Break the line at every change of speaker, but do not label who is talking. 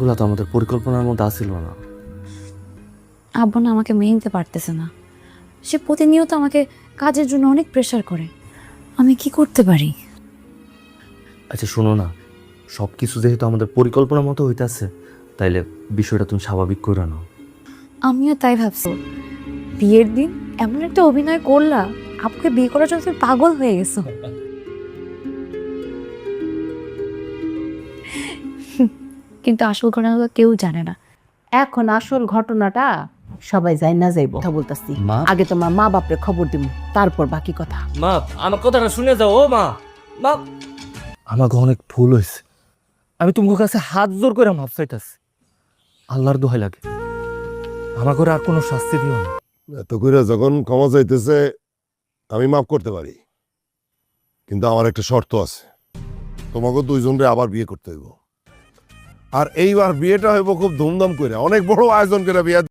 এগুলো তো আমাদের পরিকল্পনার মধ্যে আসিল না।
আব্বু না আমাকে মেনে নিতে পারতেছে না। সে প্রতিনিয়ত আমাকে কাজের জন্য অনেক প্রেশার করে। আমি কি করতে পারি?
আচ্ছা শোনো না, সব কিছু যেহেতু আমাদের পরিকল্পনার মতো হইতেছে, তাইলে বিষয়টা তুমি স্বাভাবিক করে নাও।
আমিও তাই ভাবছি। বিয়ের দিন এমন একটা অভিনয় করলা, আপুকে বিয়ে করার জন্য তুমি পাগল হয়ে গেছো। কিন্তু আসল ঘটনা তো কেউ জানে না।
এখন আসল ঘটনাটা সবাই যাই না যাইব কথা বলতাছি।
মা?
আগে তোমার মা বাপরে খবর দিব, তারপর বাকি কথা।
মা, আমার কথাটা শুনে যাও। ও মা, মা, আমাকে অনেক ভুল হয়েছে। আমি তোমার কাছে হাত জোর করে মাপ চাইতাছি। আল্লাহর দোহাই লাগে, আমাকে আর কোনো শাস্তি দিও না।
এত করে যখন ক্ষমা চাইতেছে আমি মাফ করতে পারি, কিন্তু আমার একটা শর্ত আছে। তোমাকে দুইজনরে আবার বিয়ে করতে হইব, আর এইবার বিয়েটা হইব খুব ধুমধাম করে, অনেক বড় আয়োজন করে বিয়ে।